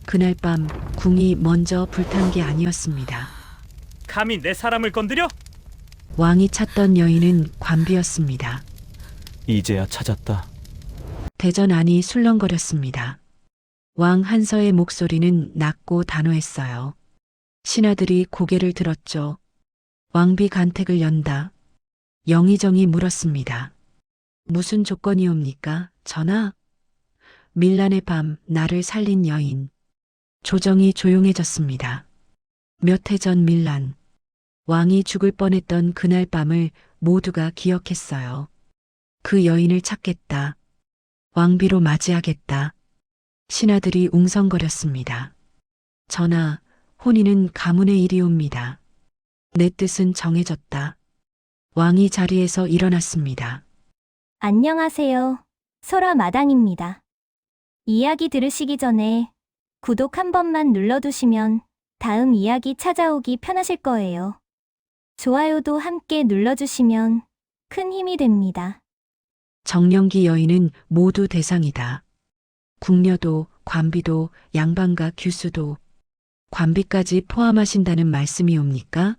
그날 밤 궁이 먼저 불탄 게 아니었습니다. 감히 내 사람을 건드려? 왕이 찾던 여인은 관비였습니다. 이제야 찾았다. 대전 안이 술렁거렸습니다. 왕 한서의 목소리는 낮고 단호했어요. 신하들이 고개를 들었죠. 왕비 간택을 연다. 영의정이 물었습니다. 무슨 조건이옵니까, 전하? 밀란의 밤 나를 살린 여인. 조정이 조용해졌습니다. 몇 해 전 밀란. 왕이 죽을 뻔했던 그날 밤을 모두가 기억했어요. 그 여인을 찾겠다. 왕비로 맞이하겠다. 신하들이 웅성거렸습니다. 전하, 혼인은 가문의 일이옵니다. 내 뜻은 정해졌다. 왕이 자리에서 일어났습니다. 안녕하세요. 소라 마당입니다. 이야기 들으시기 전에 구독 한 번만 눌러두시면 다음 이야기 찾아오기 편하실 거예요. 좋아요도 함께 눌러주시면 큰 힘이 됩니다. 정령기 여인은 모두 대상이다. 궁녀도, 관비도, 양반과 규수도, 관비까지 포함하신다는 말씀이옵니까?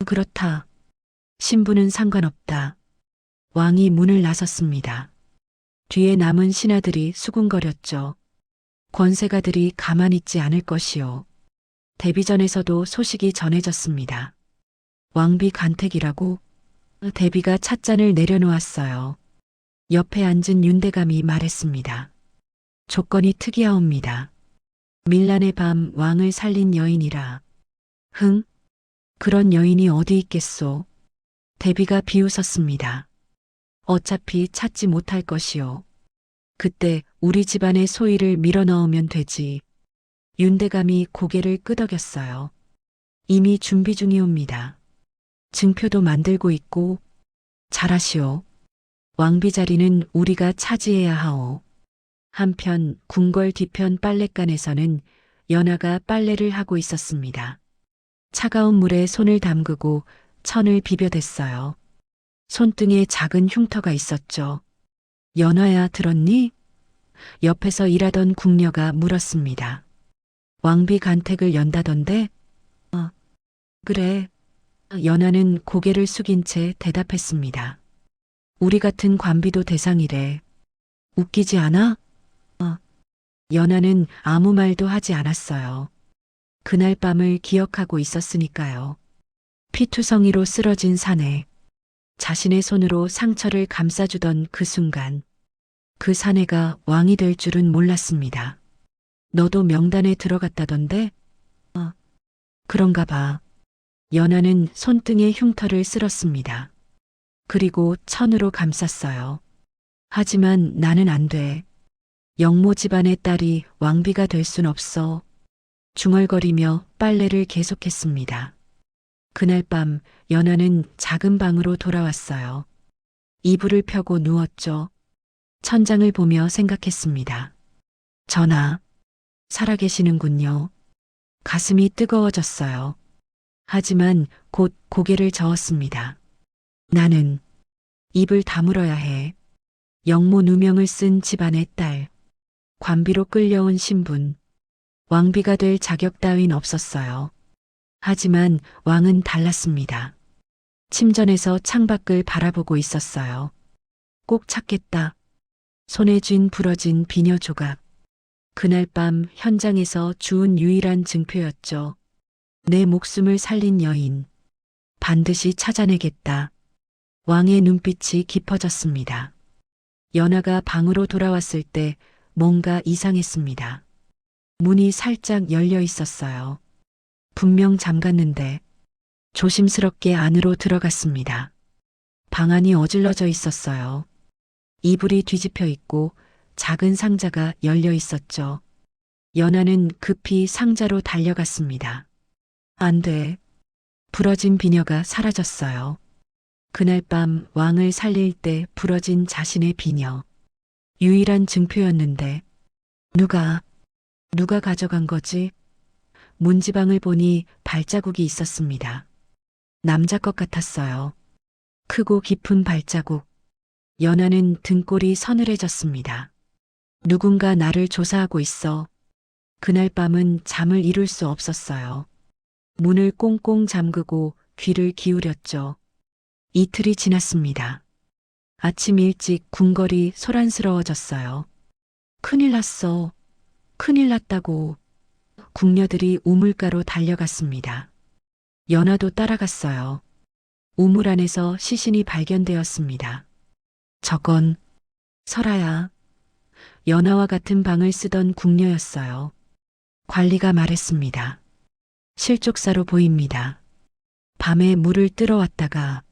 그렇다. 신부는 상관없다. 왕이 문을 나섰습니다. 뒤에 남은 신하들이 수군거렸죠. 권세가들이 가만히 있지 않을 것이요. 대비전에서도 소식이 전해졌습니다. 왕비 간택이라고? 대비가 찻잔을 내려놓았어요. 옆에 앉은 윤대감이 말했습니다. 조건이 특이하옵니다. 밀란의 밤 왕을 살린 여인이라. 흥? 그런 여인이 어디 있겠소? 대비가 비웃었습니다. 어차피 찾지 못할 것이요. 그때 우리 집안의 소위를 밀어넣으면 되지. 윤대감이 고개를 끄덕였어요. 이미 준비 중이옵니다. 증표도 만들고 있고. 잘하시오. 왕비 자리는 우리가 차지해야 하오. 한편 궁궐 뒤편 빨랫간에서는 연하가 빨래를 하고 있었습니다. 차가운 물에 손을 담그고 천을 비벼댔어요. 손등에 작은 흉터가 있었죠. 연하야, 들었니? 옆에서 일하던 궁녀가 물었습니다. 왕비 간택을 연다던데? 그래. 연하는 고개를 숙인 채 대답했습니다. 우리 같은 관비도 대상이래. 웃기지 않아? 연하는 아무 말도 하지 않았어요. 그날 밤을 기억하고 있었으니까요. 피투성이로 쓰러진 사내. 자신의 손으로 상처를 감싸주던 그 순간. 그 사내가 왕이 될 줄은 몰랐습니다. 너도 명단에 들어갔다던데? 그런가 봐. 연하는 손등에 흉터를 쓸었습니다. 그리고 천으로 감쌌어요. 하지만 나는 안 돼. 영모 집안의 딸이 왕비가 될 순 없어. 중얼거리며 빨래를 계속했습니다. 그날 밤 연하는 작은 방으로 돌아왔어요. 이불을 펴고 누웠죠. 천장을 보며 생각했습니다. 전하, 살아계시는군요. 가슴이 뜨거워졌어요. 하지만 곧 고개를 저었습니다. 나는 입을 다물어야 해. 영모 누명을 쓴 집안의 딸. 관비로 끌려온 신분. 왕비가 될 자격 따윈 없었어요. 하지만 왕은 달랐습니다. 침전에서 창밖을 바라보고 있었어요. 꼭 찾겠다. 손에 쥔 부러진 비녀 조각. 그날 밤 현장에서 주운 유일한 증표였죠. 내 목숨을 살린 여인. 반드시 찾아내겠다. 왕의 눈빛이 깊어졌습니다. 연하가 방으로 돌아왔을 때 뭔가 이상했습니다. 문이 살짝 열려 있었어요. 분명 잠갔는데 조심스럽게 안으로 들어갔습니다. 방 안이 어질러져 있었어요. 이불이 뒤집혀 있고 작은 상자가 열려 있었죠. 연하는 급히 상자로 달려갔습니다. 안 돼. 부러진 비녀가 사라졌어요. 그날 밤 왕을 살릴 때 부러진 자신의 비녀. 유일한 증표였는데 누가 가져간 거지? 문지방을 보니 발자국이 있었습니다. 남자 것 같았어요. 크고 깊은 발자국. 연하는 등골이 서늘해졌습니다. 누군가 나를 조사하고 있어. 그날 밤은 잠을 이룰 수 없었어요. 문을 꽁꽁 잠그고 귀를 기울였죠. 이틀이 지났습니다. 아침 일찍 궁궐이 소란스러워졌어요. 큰일 났어. 큰일 났다고. 궁녀들이 우물가로 달려갔습니다. 연하도 따라갔어요. 우물 안에서 시신이 발견되었습니다. 저건 설아야. 연하와 같은 방을 쓰던 궁녀였어요. 관리가 말했습니다. 실족사로 보입니다. 밤에 물을 뜨러 왔다가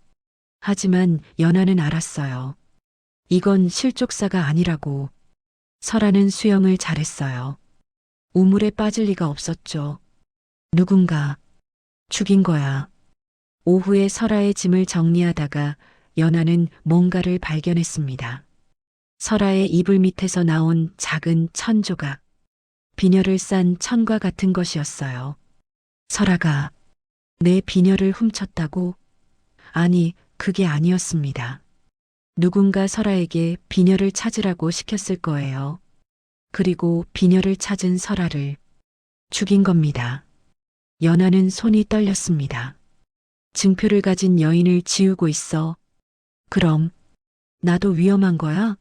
하지만 연하는 알았어요. 이건 실족사가 아니라고. 설아는 수영을 잘했어요. 우물에 빠질 리가 없었죠. 누군가 죽인 거야. 오후에 설아의 짐을 정리하다가 연하는 뭔가를 발견했습니다. 설아의 이불 밑에서 나온 작은 천 조각. 비녀를 싼 천과 같은 것이었어요. 설아가 내 비녀를 훔쳤다고? 아니, 그게 아니었습니다. 누군가 설아에게 비녀를 찾으라고 시켰을 거예요. 그리고 비녀를 찾은 설아를 죽인 겁니다. 연하는 손이 떨렸습니다. 증표를 가진 여인을 지우고 있어. 그럼 나도 위험한 거야?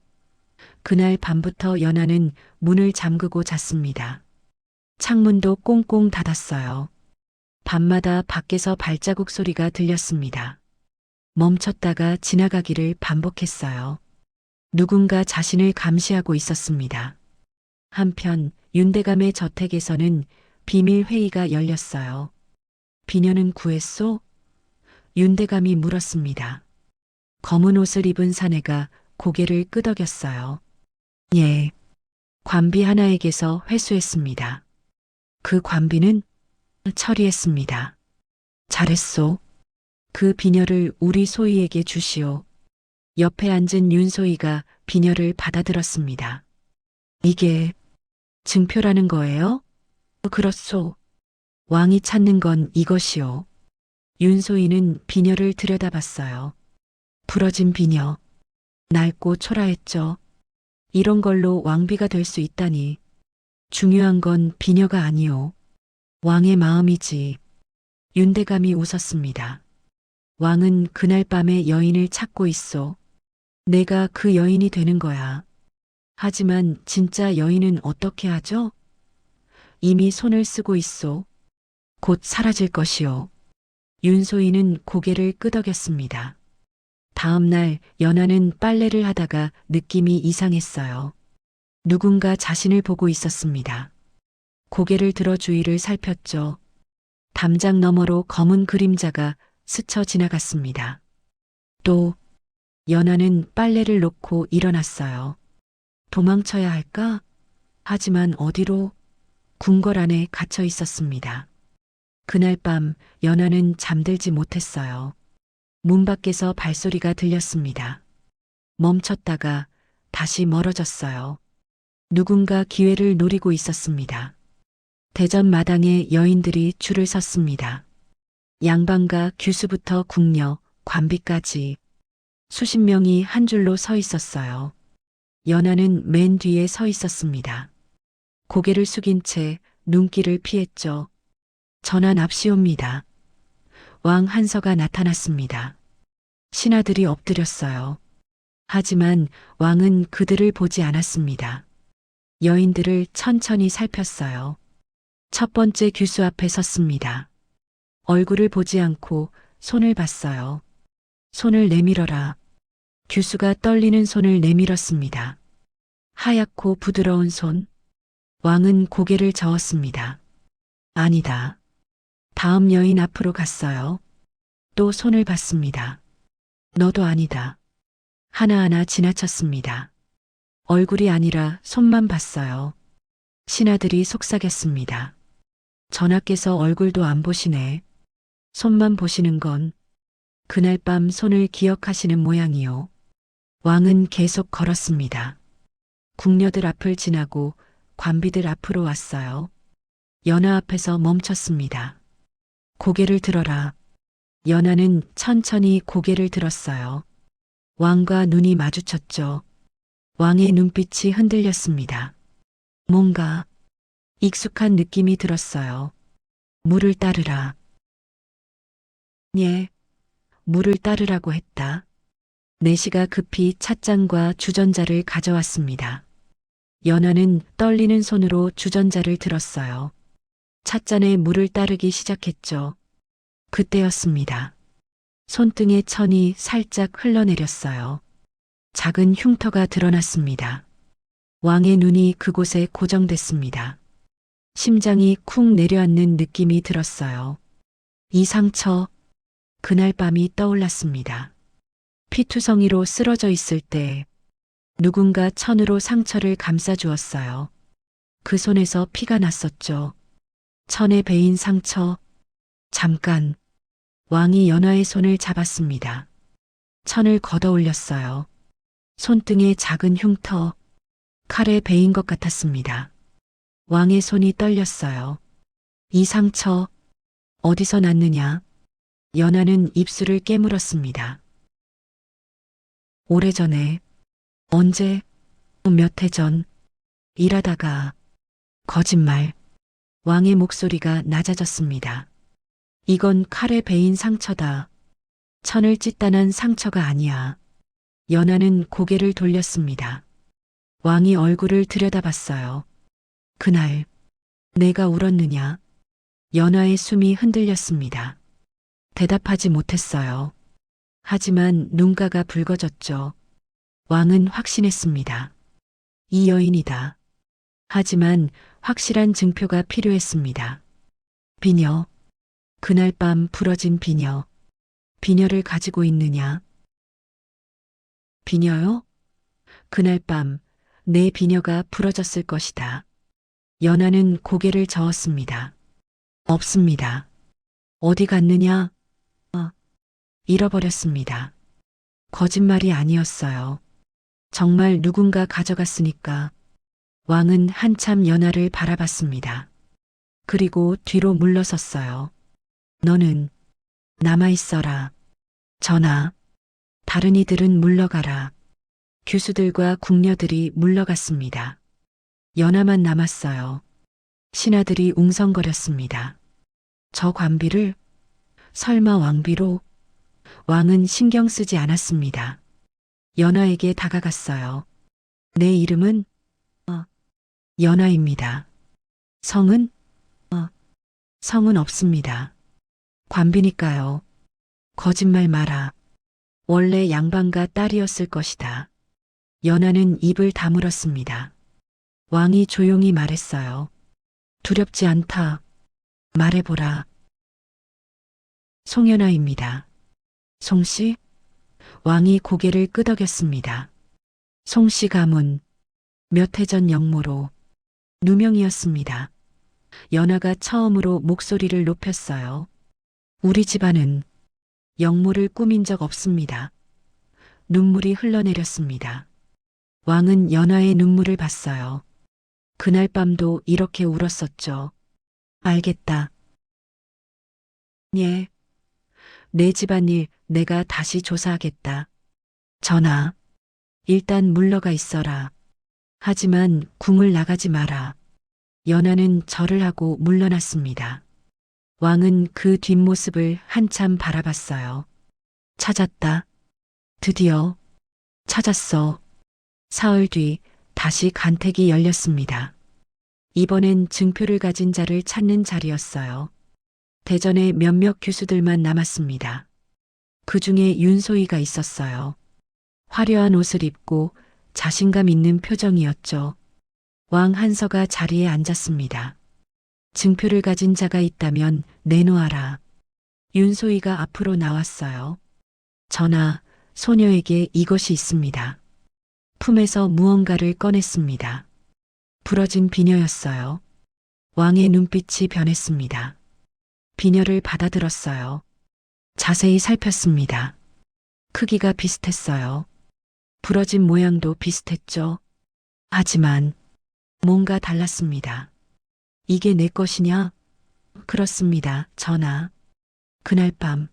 그날 밤부터 연하는 문을 잠그고 잤습니다. 창문도 꽁꽁 닫았어요. 밤마다 밖에서 발자국 소리가 들렸습니다. 멈췄다가 지나가기를 반복했어요. 누군가 자신을 감시하고 있었습니다. 한편 윤대감의 저택에서는 비밀 회의가 열렸어요. 비녀는 구했소? 윤대감이 물었습니다. 검은 옷을 입은 사내가 고개를 끄덕였어요. 예. 관비 하나에게서 회수했습니다. 그 관비는 처리했습니다. 잘했소. 그 비녀를 우리 소희에게 주시오. 옆에 앉은 윤소희가 비녀를 받아들었습니다. 이게 증표라는 거예요? 그렇소. 왕이 찾는 건 이것이오. 윤소희는 비녀를 들여다봤어요. 부러진 비녀. 낡고 초라했죠. 이런 걸로 왕비가 될 수 있다니. 중요한 건 비녀가 아니오. 왕의 마음이지. 윤대감이 웃었습니다. 왕은 그날 밤에 여인을 찾고 있어. 내가 그 여인이 되는 거야. 하지만 진짜 여인은 어떻게 하죠? 이미 손을 쓰고 있어. 곧 사라질 것이오. 윤소희는 고개를 끄덕였습니다. 다음 날 연하는 빨래를 하다가 느낌이 이상했어요. 누군가 자신을 보고 있었습니다. 고개를 들어 주위를 살폈죠. 담장 너머로 검은 그림자가 스쳐 지나갔습니다. 또 연하는 빨래를 놓고 일어났어요. 도망쳐야 할까? 하지만 어디로? 궁궐 안에 갇혀 있었습니다. 그날 밤 연하는 잠들지 못했어요. 문 밖에서 발소리가 들렸습니다. 멈췄다가 다시 멀어졌어요. 누군가 기회를 노리고 있었습니다. 대전 마당에 여인들이 줄을 섰습니다. 양반과 규수부터 궁녀, 관비까지 수십 명이 한 줄로 서 있었어요. 연하는 맨 뒤에 서 있었습니다. 고개를 숙인 채 눈길을 피했죠. 전하 납시옵니다. 왕 한서가 나타났습니다. 신하들이 엎드렸어요. 하지만 왕은 그들을 보지 않았습니다. 여인들을 천천히 살폈어요. 첫 번째 규수 앞에 섰습니다. 얼굴을 보지 않고 손을 봤어요. 손을 내밀어라. 규수가 떨리는 손을 내밀었습니다. 하얗고 부드러운 손. 왕은 고개를 저었습니다. 아니다. 다음 여인 앞으로 갔어요. 또 손을 봤습니다. 너도 아니다. 하나하나 지나쳤습니다. 얼굴이 아니라 손만 봤어요. 신하들이 속삭였습니다. 전하께서 얼굴도 안 보시네. 손만 보시는 건 그날 밤 손을 기억하시는 모양이요. 왕은 계속 걸었습니다. 궁녀들 앞을 지나고 관비들 앞으로 왔어요. 연하 앞에서 멈췄습니다. 고개를 들어라. 연하는 천천히 고개를 들었어요. 왕과 눈이 마주쳤죠. 왕의 눈빛이 흔들렸습니다. 뭔가 익숙한 느낌이 들었어요. 물을 따르라. 예, 물을 따르라고 했다. 내시가 급히 찻잔과 주전자를 가져왔습니다. 연하는 떨리는 손으로 주전자를 들었어요. 찻잔에 물을 따르기 시작했죠. 그때였습니다. 손등에 천이 살짝 흘러내렸어요. 작은 흉터가 드러났습니다. 왕의 눈이 그곳에 고정됐습니다. 심장이 쿵 내려앉는 느낌이 들었어요. 이 상처, 그날 밤이 떠올랐습니다. 피투성이로 쓰러져 있을 때 누군가 천으로 상처를 감싸주었어요. 그 손에서 피가 났었죠. 천에 베인 상처. 잠깐, 왕이 연하의 손을 잡았습니다. 천을 걷어 올렸어요. 손등에 작은 흉터, 칼에 베인 것 같았습니다. 왕의 손이 떨렸어요. 이 상처, 어디서 났느냐? 연하는 입술을 깨물었습니다. 오래전에, 언제, 몇 해 전, 일하다가, 거짓말, 왕의 목소리가 낮아졌습니다. 이건 칼에 베인 상처다. 천을 찢다난 상처가 아니야. 연하는 고개를 돌렸습니다. 왕이 얼굴을 들여다봤어요. 그날, 내가 울었느냐? 연하의 숨이 흔들렸습니다. 대답하지 못했어요. 하지만 눈가가 붉어졌죠. 왕은 확신했습니다. 이 여인이다. 하지만 확실한 증표가 필요했습니다. 비녀. 그날 밤 부러진 비녀. 비녀를 가지고 있느냐? 비녀요? 그날 밤 내 비녀가 부러졌을 것이다. 연하는 고개를 저었습니다. 없습니다. 어디 갔느냐? 잃어버렸습니다. 거짓말이 아니었어요. 정말 누군가 가져갔으니까. 왕은 한참 연하를 바라봤습니다. 그리고 뒤로 물러섰어요. 너는 남아있어라. 전하. 다른 이들은 물러가라. 규수들과 궁녀들이 물러갔습니다. 연하만 남았어요. 신하들이 웅성거렸습니다. 저 관비를 설마 왕비로? 왕은 신경 쓰지 않았습니다. 연하에게 다가갔어요. 내 이름은 연하입니다. 성은? 성은 없습니다. 관비니까요. 거짓말 마라. 원래 양반가 딸이었을 것이다. 연하는 입을 다물었습니다. 왕이 조용히 말했어요. 두렵지 않다. 말해보라. 송연아입니다. 송씨? 왕이 고개를 끄덕였습니다. 송씨 가문. 몇 해 전 영모로. 누명이었습니다. 연하가 처음으로 목소리를 높였어요. 우리 집안은 영모를 꾸민 적 없습니다. 눈물이 흘러내렸습니다. 왕은 연하의 눈물을 봤어요. 그날 밤도 이렇게 울었었죠. 알겠다. 예. 내 집안일 내가 다시 조사하겠다. 전하. 일단 물러가 있어라. 하지만 궁을 나가지 마라. 연하는 절을 하고 물러났습니다. 왕은 그 뒷모습을 한참 바라봤어요. 찾았다. 드디어 찾았어. 사흘 뒤 다시 간택이 열렸습니다. 이번엔 증표를 가진 자를 찾는 자리였어요. 대전에 몇몇 교수들만 남았습니다. 그 중에 윤소희가 있었어요. 화려한 옷을 입고 자신감 있는 표정이었죠. 왕 한서가 자리에 앉았습니다. 증표를 가진 자가 있다면 내놓아라. 윤소희가 앞으로 나왔어요. 전하, 소녀에게 이것이 있습니다. 품에서 무언가를 꺼냈습니다. 부러진 비녀였어요. 왕의 눈빛이 변했습니다. 비녀를 받아들었어요. 자세히 살폈습니다. 크기가 비슷했어요. 부러진 모양도 비슷했죠. 하지만 뭔가 달랐습니다. 이게 내 것이냐? 그렇습니다, 전하. 그날 밤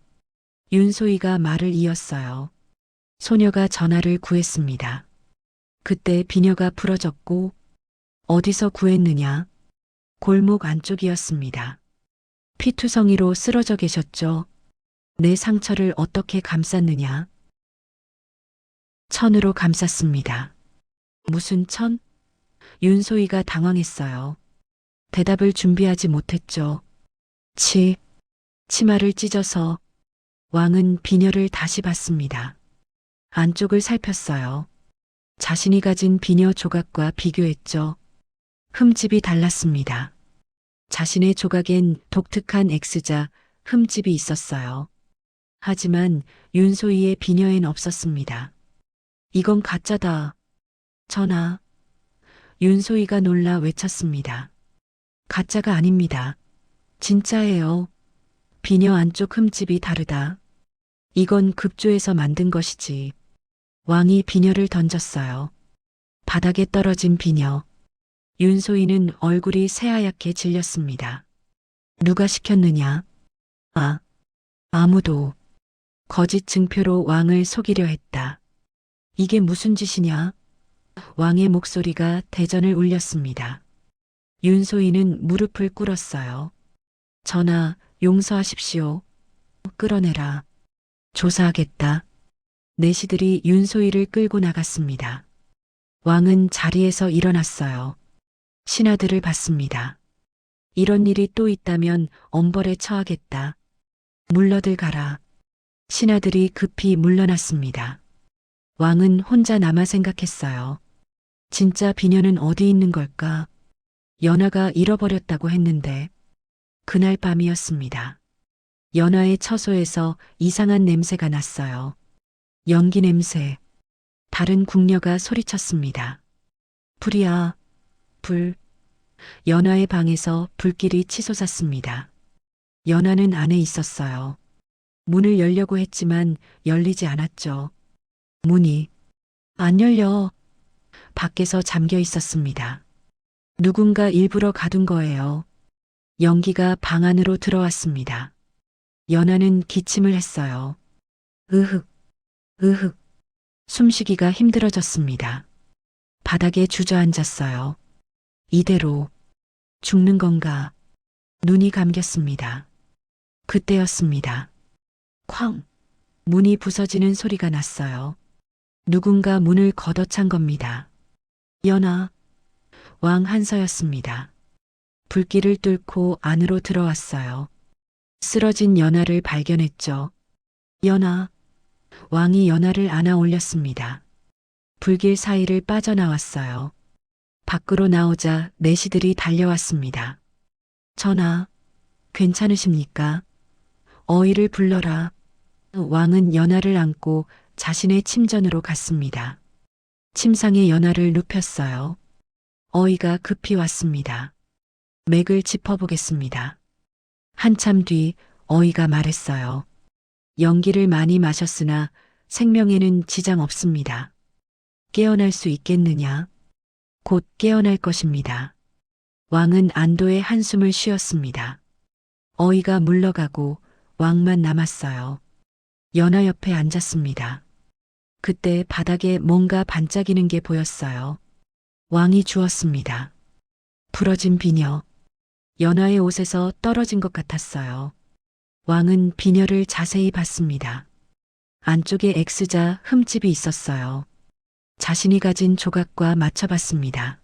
윤소희가 말을 이었어요. 소녀가 전하를 구했습니다. 그때 비녀가 부러졌고 어디서 구했느냐? 골목 안쪽이었습니다. 피투성이로 쓰러져 계셨죠. 내 상처를 어떻게 감쌌느냐? 천으로 감쌌습니다. 무슨 천? 윤소희가 당황했어요. 대답을 준비하지 못했죠. 치마를 찢어서 왕은 비녀를 다시 봤습니다. 안쪽을 살폈어요. 자신이 가진 비녀 조각과 비교했죠. 흠집이 달랐습니다. 자신의 조각엔 독특한 X자 흠집이 있었어요. 하지만 윤소희의 비녀엔 없었습니다. 이건 가짜다. 전하. 윤소희가 놀라 외쳤습니다. 가짜가 아닙니다. 진짜예요. 비녀 안쪽 흠집이 다르다. 이건 급조해서 만든 것이지. 왕이 비녀를 던졌어요. 바닥에 떨어진 비녀. 윤소희는 얼굴이 새하얗게 질렸습니다. 누가 시켰느냐? 아무도. 거짓 증표로 왕을 속이려 했다. 이게 무슨 짓이냐? 왕의 목소리가 대전을 울렸습니다. 윤소희는 무릎을 꿇었어요. 전하, 용서하십시오. 끌어내라. 조사하겠다. 내시들이 윤소희를 끌고 나갔습니다. 왕은 자리에서 일어났어요. 신하들을 봤습니다. 이런 일이 또 있다면 엄벌에 처하겠다. 물러들 가라. 신하들이 급히 물러났습니다. 왕은 혼자 남아 생각했어요. 진짜 비녀는 어디 있는 걸까? 연하가 잃어버렸다고 했는데 그날 밤이었습니다. 연하의 처소에서 이상한 냄새가 났어요. 연기 냄새. 다른 궁녀가 소리쳤습니다. 불이야, 불. 연하의 방에서 불길이 치솟았습니다. 연하는 안에 있었어요. 문을 열려고 했지만 열리지 않았죠. 문이 안 열려. 밖에서 잠겨 있었습니다. 누군가 일부러 가둔 거예요. 연기가 방 안으로 들어왔습니다. 연하는 기침을 했어요. 으흑. 숨쉬기가 힘들어졌습니다. 바닥에 주저앉았어요. 이대로 죽는 건가? 눈이 감겼습니다. 그때였습니다. 쾅! 문이 부서지는 소리가 났어요. 누군가 문을 걷어찬 겁니다. 연하. 왕 한서였습니다. 불길을 뚫고 안으로 들어왔어요. 쓰러진 연하를 발견했죠. 연하. 왕이 연하를 안아 올렸습니다. 불길 사이를 빠져나왔어요. 밖으로 나오자 내시들이 달려왔습니다. 전하, 괜찮으십니까? 어이를 불러라. 왕은 연하를 안고 자신의 침전으로 갔습니다. 침상에 연하를 눕혔어요. 어이가 급히 왔습니다. 맥을 짚어보겠습니다. 한참 뒤 어이가 말했어요. 연기를 많이 마셨으나 생명에는 지장 없습니다. 깨어날 수 있겠느냐? 곧 깨어날 것입니다. 왕은 안도의 한숨을 쉬었습니다. 어이가 물러가고 왕만 남았어요. 연하 옆에 앉았습니다. 그때 바닥에 뭔가 반짝이는 게 보였어요. 왕이 주었습니다. 부러진 비녀. 연하의 옷에서 떨어진 것 같았어요. 왕은 비녀를 자세히 봤습니다. 안쪽에 X자 흠집이 있었어요. 자신이 가진 조각과 맞춰봤습니다.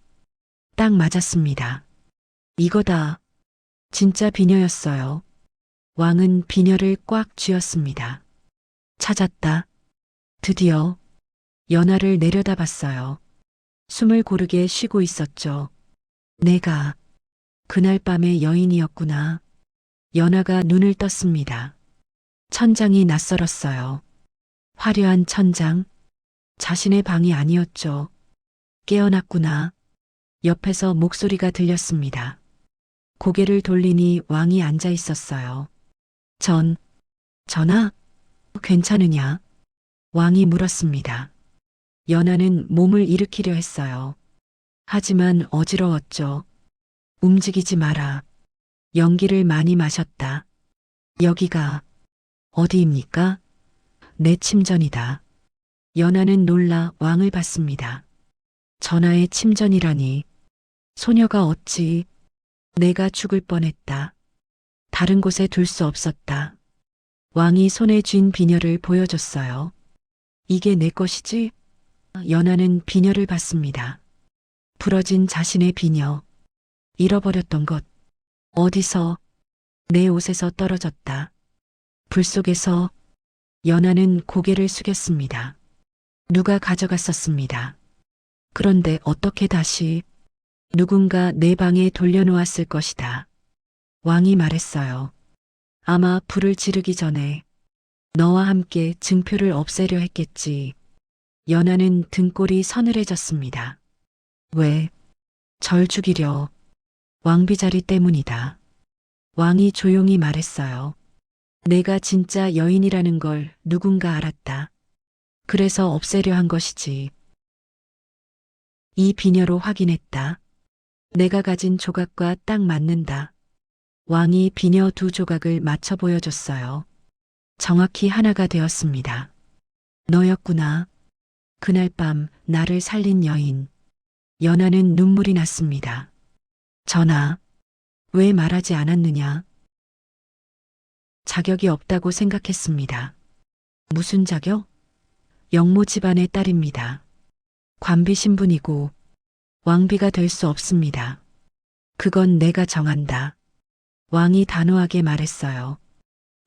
딱 맞았습니다. 이거다. 진짜 비녀였어요. 왕은 비녀를 꽉 쥐었습니다. 찾았다. 드디어 연하를 내려다봤어요. 숨을 고르게 쉬고 있었죠. 내가 그날 밤의 여인이었구나. 연하가 눈을 떴습니다. 천장이 낯설었어요. 화려한 천장. 자신의 방이 아니었죠. 깨어났구나. 옆에서 목소리가 들렸습니다. 고개를 돌리니 왕이 앉아 있었어요. 전하? 괜찮으냐? 왕이 물었습니다. 연하는 몸을 일으키려 했어요. 하지만 어지러웠죠. 움직이지 마라. 연기를 많이 마셨다. 여기가 어디입니까? 내 침전이다. 연하는 놀라 왕을 봤습니다. 전하의 침전이라니. 소녀가 어찌 내가 죽을 뻔했다. 다른 곳에 둘 수 없었다. 왕이 손에 쥔 비녀를 보여줬어요. 이게 내 것이지? 연하는 비녀를 받습니다. 부러진 자신의 비녀. 잃어버렸던 것. 어디서? 내 옷에서 떨어졌다. 불 속에서 연하는 고개를 숙였습니다. 누가 가져갔었습니다. 그런데 어떻게 다시 누군가 내 방에 돌려놓았을 것이다. 왕이 말했어요. 아마 불을 지르기 전에 너와 함께 증표를 없애려 했겠지. 연하는 등골이 서늘해졌습니다. 왜? 절 죽이려. 왕비 자리 때문이다. 왕이 조용히 말했어요. 내가 진짜 여인이라는 걸 누군가 알았다. 그래서 없애려 한 것이지. 이 비녀로 확인했다. 내가 가진 조각과 딱 맞는다. 왕이 비녀 두 조각을 맞춰 보여줬어요. 정확히 하나가 되었습니다. 너였구나. 그날 밤 나를 살린 여인. 연하는 눈물이 났습니다. 전하, 왜 말하지 않았느냐? 자격이 없다고 생각했습니다. 무슨 자격? 영모 집안의 딸입니다. 관비 신분이고 왕비가 될 수 없습니다. 그건 내가 정한다. 왕이 단호하게 말했어요.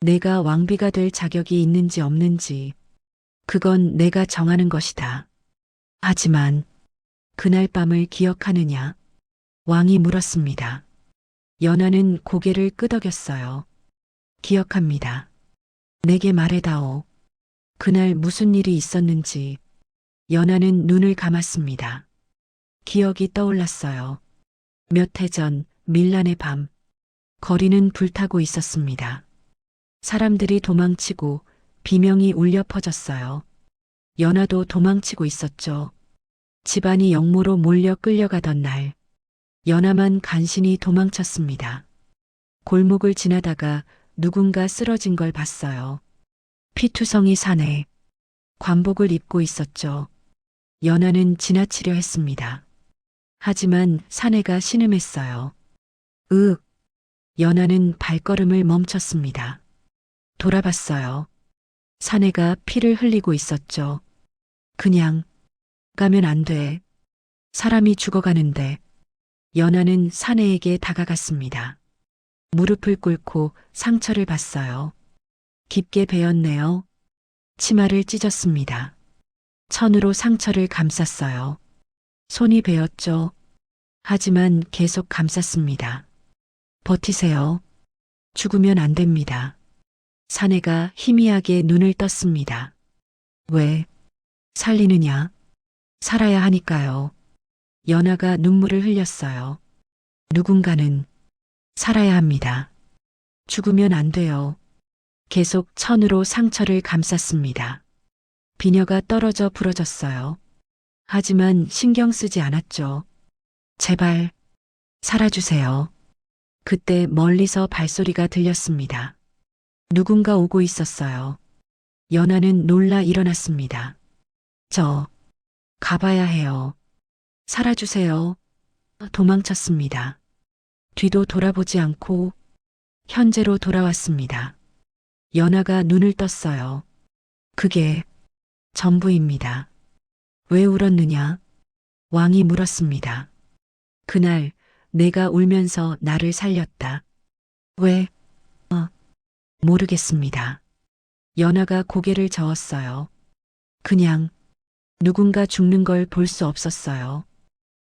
내가 왕비가 될 자격이 있는지 없는지 그건 내가 정하는 것이다. 하지만 그날 밤을 기억하느냐? 왕이 물었습니다. 연하는 고개를 끄덕였어요. 기억합니다. 내게 말해다오. 그날 무슨 일이 있었는지. 연하는 눈을 감았습니다. 기억이 떠올랐어요. 몇 해 전 밀란의 밤. 거리는 불타고 있었습니다. 사람들이 도망치고 비명이 울려 퍼졌어요. 연하도 도망치고 있었죠. 집안이 영모로 몰려 끌려가던 날, 연하만 간신히 도망쳤습니다. 골목을 지나다가 누군가 쓰러진 걸 봤어요. 피투성이 사내, 관복을 입고 있었죠. 연하는 지나치려 했습니다. 하지만 사내가 신음했어요. 으윽! 연하는 발걸음을 멈췄습니다. 돌아봤어요. 사내가 피를 흘리고 있었죠. 그냥 가면 안 돼. 사람이 죽어가는데. 연하는 사내에게 다가갔습니다. 무릎을 꿇고 상처를 봤어요. 깊게 베었네요. 치마를 찢었습니다. 천으로 상처를 감쌌어요. 손이 베었죠. 하지만 계속 감쌌습니다. 버티세요. 죽으면 안 됩니다. 사내가 희미하게 눈을 떴습니다. 왜? 살리느냐? 살아야 하니까요. 연하가 눈물을 흘렸어요. 누군가는 살아야 합니다. 죽으면 안 돼요. 계속 천으로 상처를 감쌌습니다. 비녀가 떨어져 부러졌어요. 하지만 신경 쓰지 않았죠. 제발 살아주세요. 그때 멀리서 발소리가 들렸습니다. 누군가 오고 있었어요. 연하는 놀라 일어났습니다. 저 가봐야 해요. 살아주세요. 도망쳤습니다. 뒤도 돌아보지 않고 현재로 돌아왔습니다. 연하가 눈을 떴어요. 그게 전부입니다. 왜 울었느냐? 왕이 물었습니다. 그날 내가 울면서 나를 살렸다. 왜? 모르겠습니다. 연하가 고개를 저었어요. 그냥 누군가 죽는 걸 볼 수 없었어요.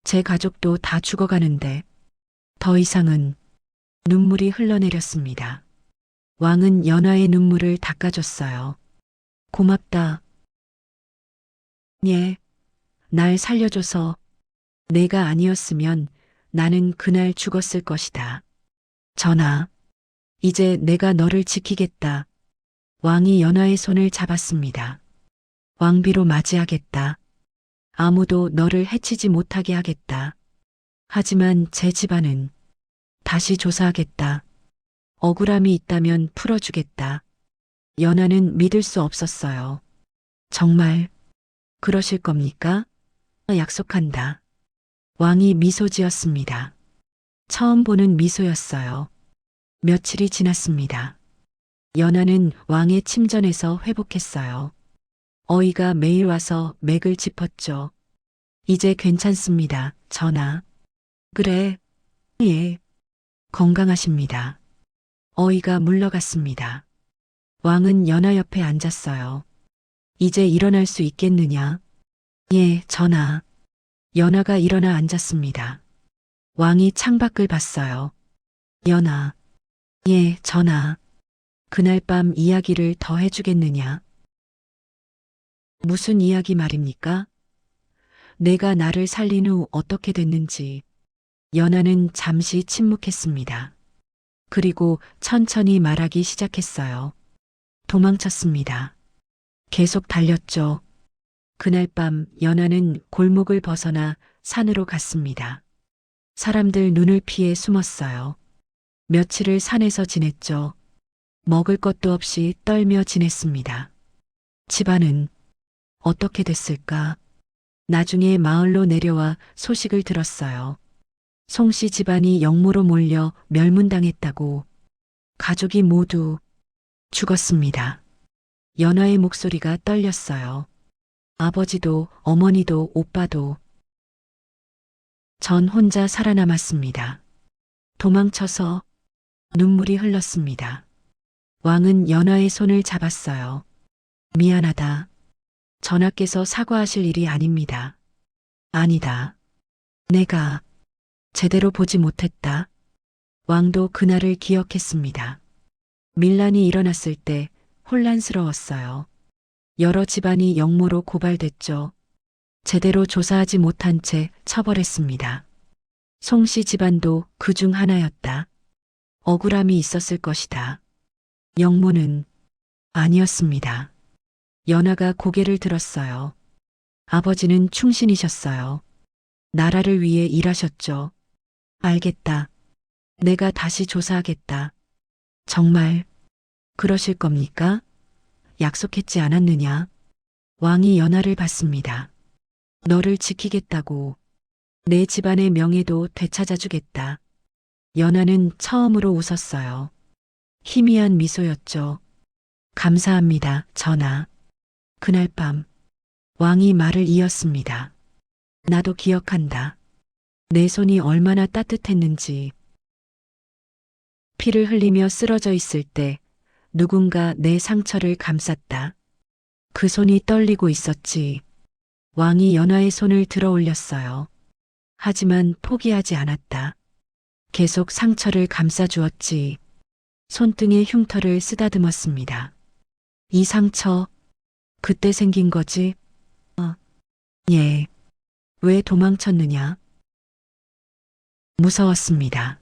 제 가족도 다 죽어가는데 더 이상은 눈물이 흘러내렸습니다. 왕은 연하의 눈물을 닦아줬어요. 고맙다. 예, 날 살려줘서 내가 아니었으면 나는 그날 죽었을 것이다. 전하, 이제 내가 너를 지키겠다. 왕이 연하의 손을 잡았습니다. 왕비로 맞이하겠다. 아무도 너를 해치지 못하게 하겠다. 하지만 제 집안은 다시 조사하겠다. 억울함이 있다면 풀어주겠다. 연하는 믿을 수 없었어요. 정말 그러실 겁니까? 약속한다. 왕이 미소 지었습니다. 처음 보는 미소였어요. 며칠이 지났습니다. 연하는 왕의 침전에서 회복했어요. 어이가 매일 와서 맥을 짚었죠. 이제 괜찮습니다, 전하. 그래, 예. 건강하십니다. 어이가 물러갔습니다. 왕은 연하 옆에 앉았어요. 이제 일어날 수 있겠느냐? 예, 전하. 연하가 일어나 앉았습니다. 왕이 창밖을 봤어요. 연하. 예, 전하. 그날 밤 이야기를 더 해주겠느냐? 무슨 이야기 말입니까? 내가 나를 살린 후 어떻게 됐는지. 연하는 잠시 침묵했습니다. 그리고 천천히 말하기 시작했어요. 도망쳤습니다. 계속 달렸죠. 그날 밤 연하는 골목을 벗어나 산으로 갔습니다. 사람들 눈을 피해 숨었어요. 며칠을 산에서 지냈죠. 먹을 것도 없이 떨며 지냈습니다. 집안은 어떻게 됐을까? 나중에 마을로 내려와 소식을 들었어요. 송씨 집안이 영모로 몰려 멸문당했다고. 가족이 모두 죽었습니다. 연하의 목소리가 떨렸어요. 아버지도 어머니도 오빠도. 전 혼자 살아남았습니다. 도망쳐서. 눈물이 흘렀습니다. 왕은 연하의 손을 잡았어요. 미안하다. 전하께서 사과하실 일이 아닙니다. 아니다. 내가 제대로 보지 못했다. 왕도 그날을 기억했습니다. 밀란이 일어났을 때 혼란스러웠어요. 여러 집안이 영모로 고발됐죠. 제대로 조사하지 못한 채 처벌했습니다. 송씨 집안도 그 중 하나였다. 억울함이 있었을 것이다. 영모는 아니었습니다. 연하가 고개를 들었어요. 아버지는 충신이셨어요. 나라를 위해 일하셨죠. 알겠다. 내가 다시 조사하겠다. 정말 그러실 겁니까? 약속했지 않았느냐? 왕이 연하를 봤습니다. 너를 지키겠다고. 내 집안의 명예도 되찾아주겠다. 연하는 처음으로 웃었어요. 희미한 미소였죠. 감사합니다, 전하. 그날 밤 왕이 말을 이었습니다. 나도 기억한다. 내 손이 얼마나 따뜻했는지. 피를 흘리며 쓰러져 있을 때 누군가 내 상처를 감쌌다. 그 손이 떨리고 있었지. 왕이 연하의 손을 들어 올렸어요. 하지만 포기하지 않았다. 계속 상처를 감싸주었지. 손등에 흉터를 쓰다듬었습니다. 이 상처, 그때 생긴 거지? 예. 왜 도망쳤느냐? 무서웠습니다.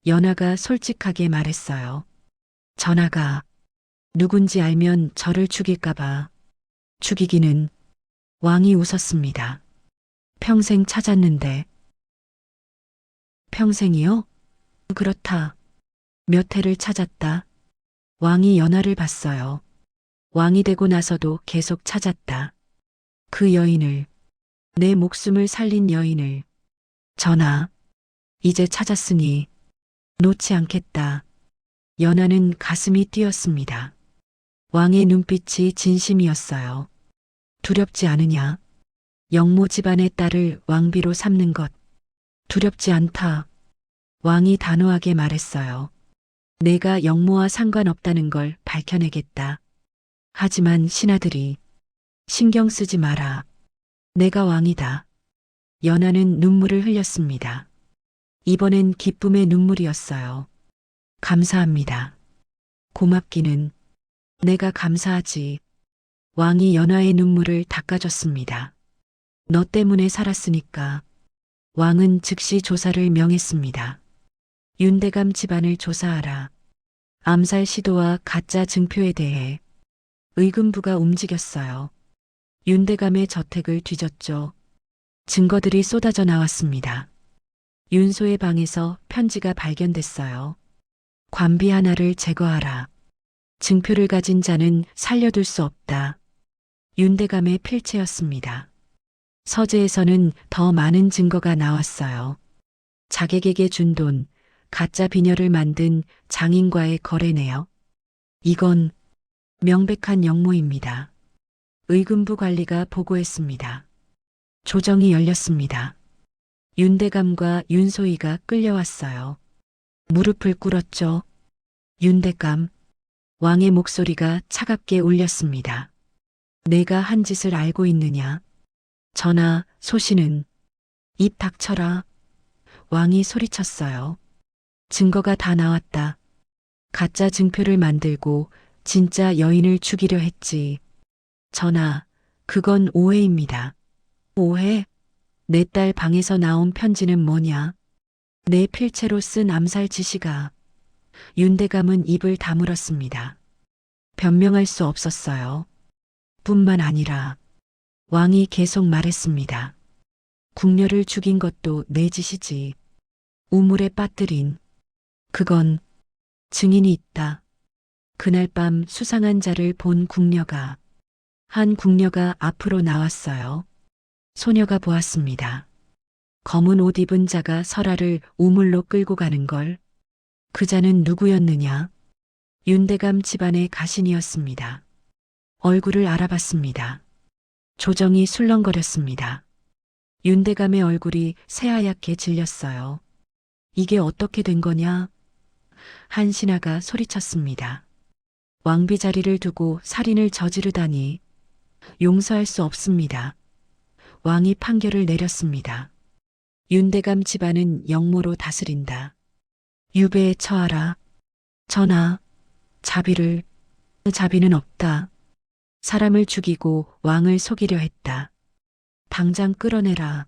연하가 솔직하게 말했어요. 전하가 누군지 알면 저를 죽일까봐. 죽이기는. 왕이 웃었습니다. 평생 찾았는데. 평생이요? 그렇다. 몇 해를 찾았다. 왕이 연하를 봤어요. 왕이 되고 나서도 계속 찾았다. 그 여인을, 내 목숨을 살린 여인을. 전하, 이제 찾았으니 놓지 않겠다. 연하는 가슴이 뛰었습니다. 왕의 눈빛이 진심이었어요. 두렵지 않으냐? 영모 집안의 딸을 왕비로 삼는 것. 두렵지 않다. 왕이 단호하게 말했어요. 내가 영모와 상관없다는 걸 밝혀내겠다. 하지만 신하들이 신경 쓰지 마라. 내가 왕이다. 연하는 눈물을 흘렸습니다. 이번엔 기쁨의 눈물이었어요. 감사합니다. 고맙기는. 내가 감사하지. 왕이 연하의 눈물을 닦아줬습니다. 너 때문에 살았으니까. 왕은 즉시 조사를 명했습니다. 윤대감 집안을 조사하라. 암살 시도와 가짜 증표에 대해. 의금부가 움직였어요. 윤대감의 저택을 뒤졌죠. 증거들이 쏟아져 나왔습니다. 윤소의 방에서 편지가 발견됐어요. 관비 하나를 제거하라. 증표를 가진 자는 살려둘 수 없다. 윤대감의 필체였습니다. 서재에서는 더 많은 증거가 나왔어요. 자객에게 준 돈, 가짜 비녀를 만든 장인과의 거래네요. 이건 명백한 영모입니다. 의금부 관리가 보고했습니다. 조정이 열렸습니다. 윤대감과 윤소희가 끌려왔어요. 무릎을 꿇었죠. 윤대감, 왕의 목소리가 차갑게 울렸습니다. 내가 한 짓을 알고 있느냐? 전하, 소신은 입 닥쳐라. 왕이 소리쳤어요. 증거가 다 나왔다. 가짜 증표를 만들고 진짜 여인을 죽이려 했지. 전하, 그건 오해입니다. 오해? 내 딸 방에서 나온 편지는 뭐냐? 내 필체로 쓴 암살 지시가. 윤대감은 입을 다물었습니다. 변명할 수 없었어요. 뿐만 아니라 왕이 계속 말했습니다. 궁녀를 죽인 것도 내 짓이지. 우물에 빠뜨린. 그건 증인이 있다. 그날 밤 수상한 자를 본 궁녀가, 한 궁녀가 앞으로 나왔어요. 소녀가 보았습니다. 검은 옷 입은 자가 설아를 우물로 끌고 가는 걸. 그 자는 누구였느냐? 윤대감 집안의 가신이었습니다. 얼굴을 알아봤습니다. 조정이 술렁거렸습니다. 윤대감의 얼굴이 새하얗게 질렸어요. 이게 어떻게 된 거냐? 한 신하가 소리쳤습니다. 왕비 자리를 두고 살인을 저지르다니 용서할 수 없습니다. 왕이 판결을 내렸습니다. 윤대감 집안은 영모로 다스린다. 유배에 처하라. 전하, 자비는 없다. 사람을 죽이고 왕을 속이려 했다. 당장 끌어내라.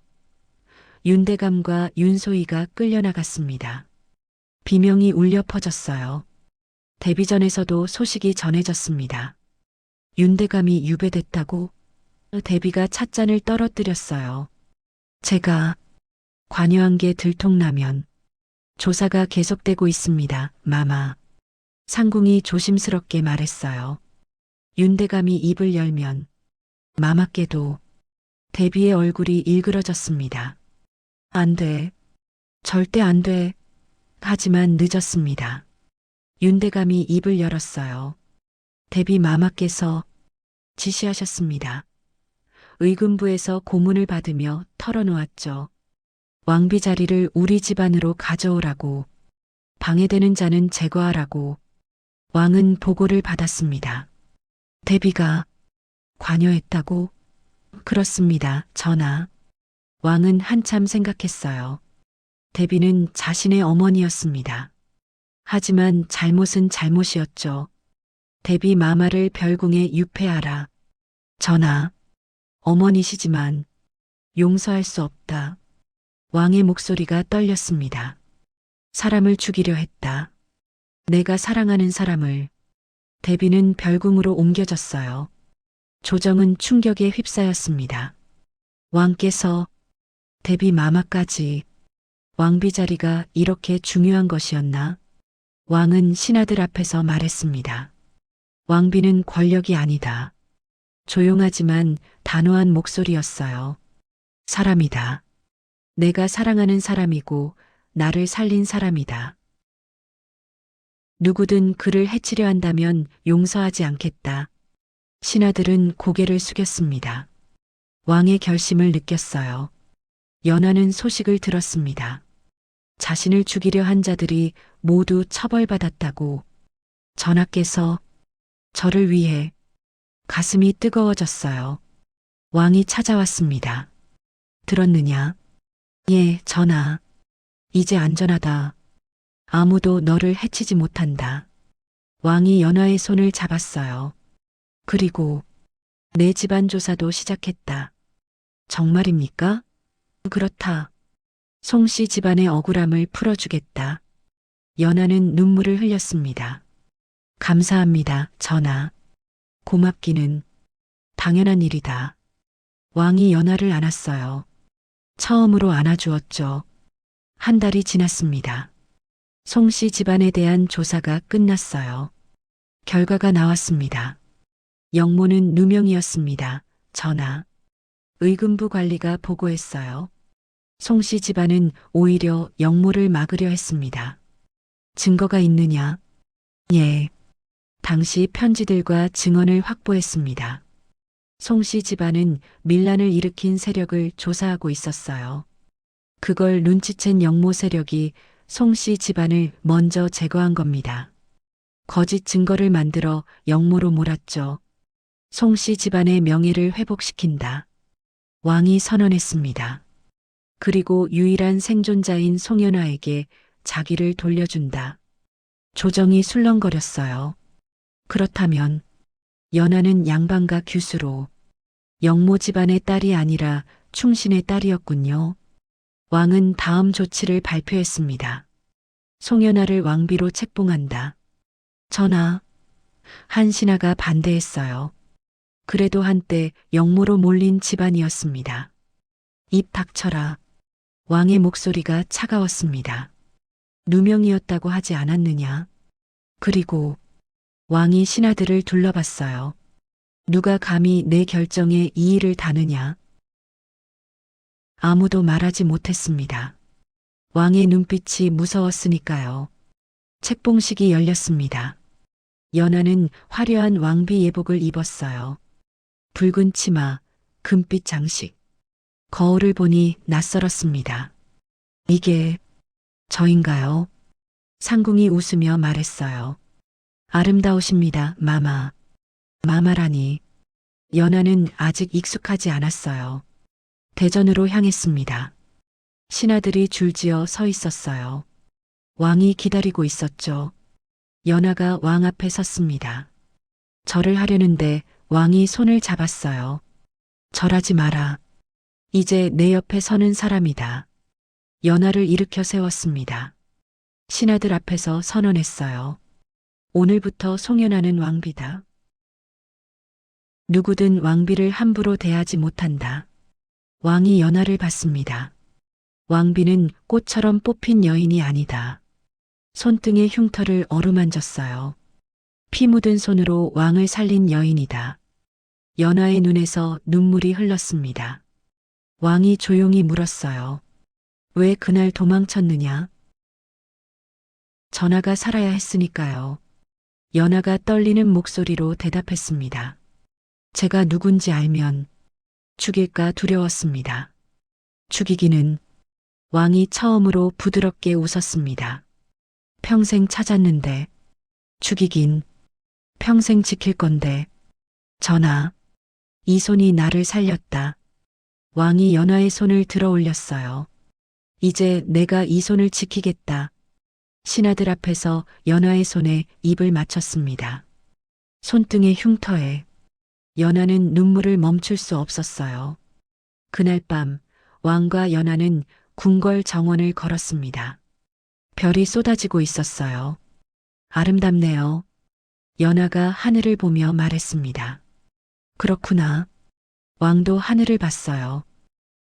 윤대감과 윤소희가 끌려나갔습니다. 비명이 울려 퍼졌어요. 대비전에서도 소식이 전해졌습니다. 윤대감이 유배됐다고? 대비가 찻잔을 떨어뜨렸어요. 제가 관여한 게 들통나면 조사가 계속되고 있습니다, 마마. 상궁이 조심스럽게 말했어요. 윤대감이 입을 열면 마마께도. 대비의 얼굴이 일그러졌습니다. 안 돼. 절대 안 돼. 하지만 늦었습니다. 윤대감이 입을 열었어요. 대비 마마께서 지시하셨습니다. 의금부에서 고문을 받으며 털어놓았죠. 왕비 자리를 우리 집안으로 가져오라고, 방해되는 자는 제거하라고. 왕은 보고를 받았습니다. 대비가 관여했다고? 그렇습니다, 전하. 왕은 한참 생각했어요. 대비는 자신의 어머니였습니다. 하지만 잘못은 잘못이었죠. 대비 마마를 별궁에 유폐하라. 전하, 어머니시지만 용서할 수 없다. 왕의 목소리가 떨렸습니다. 사람을 죽이려 했다. 내가 사랑하는 사람을. 대비는 별궁으로 옮겨졌어요. 조정은 충격에 휩싸였습니다. 왕께서 대비 마마까지. 왕비 자리가 이렇게 중요한 것이었나? 왕은 신하들 앞에서 말했습니다. 왕비는 권력이 아니다. 조용하지만 단호한 목소리였어요. 사람이다. 내가 사랑하는 사람이고 나를 살린 사람이다. 누구든 그를 해치려 한다면 용서하지 않겠다. 신하들은 고개를 숙였습니다. 왕의 결심을 느꼈어요. 연하는 소식을 들었습니다. 자신을 죽이려 한 자들이 모두 처벌받았다고. 전하께서 저를 위해. 가슴이 뜨거워졌어요. 왕이 찾아왔습니다. 들었느냐? 예, 전하. 이제 안전하다. 아무도 너를 해치지 못한다. 왕이 연하의 손을 잡았어요. 그리고 내 집안 조사도 시작했다. 정말입니까? 그렇다. 송씨 집안의 억울함을 풀어주겠다. 연하는 눈물을 흘렸습니다. 감사합니다, 전하. 고맙기는 당연한 일이다. 왕이 연하를 안았어요. 처음으로 안아주었죠. 한 달이 지났습니다. 송씨 집안에 대한 조사가 끝났어요. 결과가 나왔습니다. 영모는 누명이었습니다, 전하. 의금부 관리가 보고했어요. 송씨 집안은 오히려 영모를 막으려 했습니다. 증거가 있느냐? 예. 당시 편지들과 증언을 확보했습니다. 송씨 집안은 밀란을 일으킨 세력을 조사하고 있었어요. 그걸 눈치챈 영모 세력이 송씨 집안을 먼저 제거한 겁니다. 거짓 증거를 만들어 영모로 몰았죠. 송씨 집안의 명예를 회복시킨다. 왕이 선언했습니다. 그리고 유일한 생존자인 송연아에게 자기를 돌려준다. 조정이 술렁거렸어요. 그렇다면 연하는 양반가 규수로 영모 집안의 딸이 아니라 충신의 딸이었군요. 왕은 다음 조치를 발표했습니다. 송연아를 왕비로 책봉한다. 전하, 한신하가 반대했어요. 그래도 한때 영모로 몰린 집안이었습니다. 입 닥쳐라. 왕의 목소리가 차가웠습니다. 누명이었다고 하지 않았느냐? 그리고 왕이 신하들을 둘러봤어요. 누가 감히 내 결정에 이의를 다느냐? 아무도 말하지 못했습니다. 왕의 눈빛이 무서웠으니까요. 책봉식이 열렸습니다. 연하는 화려한 왕비 예복을 입었어요. 붉은 치마, 금빛 장식. 거울을 보니 낯설었습니다. 이게 저인가요? 상궁이 웃으며 말했어요. 아름다우십니다, 마마. 마마라니. 연하는 아직 익숙하지 않았어요. 대전으로 향했습니다. 신하들이 줄지어 서 있었어요. 왕이 기다리고 있었죠. 연하가 왕 앞에 섰습니다. 절을 하려는데 왕이 손을 잡았어요. 절하지 마라. 이제 내 옆에 서는 사람이다. 연하를 일으켜 세웠습니다. 신하들 앞에서 선언했어요. 오늘부터 송연하는 왕비다. 누구든 왕비를 함부로 대하지 못한다. 왕이 연하를 봤습니다. 왕비는 꽃처럼 뽑힌 여인이 아니다. 손등의 흉터를 어루만졌어요. 피 묻은 손으로 왕을 살린 여인이다. 연하의 눈에서 눈물이 흘렀습니다. 왕이 조용히 물었어요. 왜 그날 도망쳤느냐? 전하가 살아야 했으니까요. 연하가 떨리는 목소리로 대답했습니다. 제가 누군지 알면 죽일까 두려웠습니다. 죽이기는 왕이 처음으로 부드럽게 웃었습니다. 평생 찾았는데 죽이긴 평생 지킬 건데 전하, 이 손이 나를 살렸다. 왕이 연하의 손을 들어 올렸어요. 이제 내가 이 손을 지키겠다. 신하들 앞에서 연하의 손에 입을 맞췄습니다. 손등의 흉터에 연하는 눈물을 멈출 수 없었어요. 그날 밤 왕과 연하는 궁궐 정원을 걸었습니다. 별이 쏟아지고 있었어요. 아름답네요. 연하가 하늘을 보며 말했습니다. 그렇구나. 왕도 하늘을 봤어요.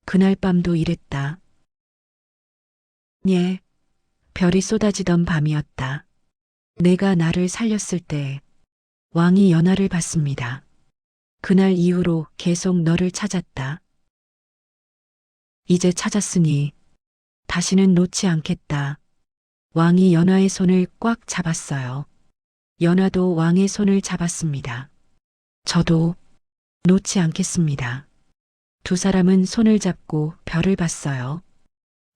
그날 밤도 이랬다. 예. 별이 쏟아지던 밤이었다. 내가 나를 살렸을 때 왕이 연하를 봤습니다. 그날 이후로 계속 너를 찾았다. 이제 찾았으니 다시는 놓지 않겠다. 왕이 연하의 손을 꽉 잡았어요. 연하도 왕의 손을 잡았습니다. 저도 놓지 않겠습니다. 두 사람은 손을 잡고 별을 봤어요.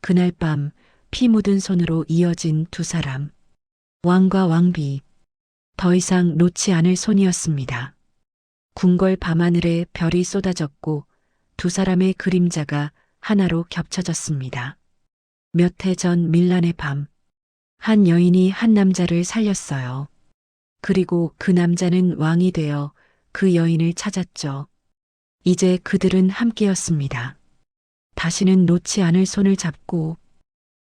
그날 밤 피 묻은 손으로 이어진 두 사람. 왕과 왕비. 더 이상 놓지 않을 손이었습니다. 궁궐 밤하늘에 별이 쏟아졌고 두 사람의 그림자가 하나로 겹쳐졌습니다. 몇 해 전 밀란의 밤. 한 여인이 한 남자를 살렸어요. 그리고 그 남자는 왕이 되어 그 여인을 찾았죠. 이제 그들은 함께였습니다. 다시는 놓지 않을 손을 잡고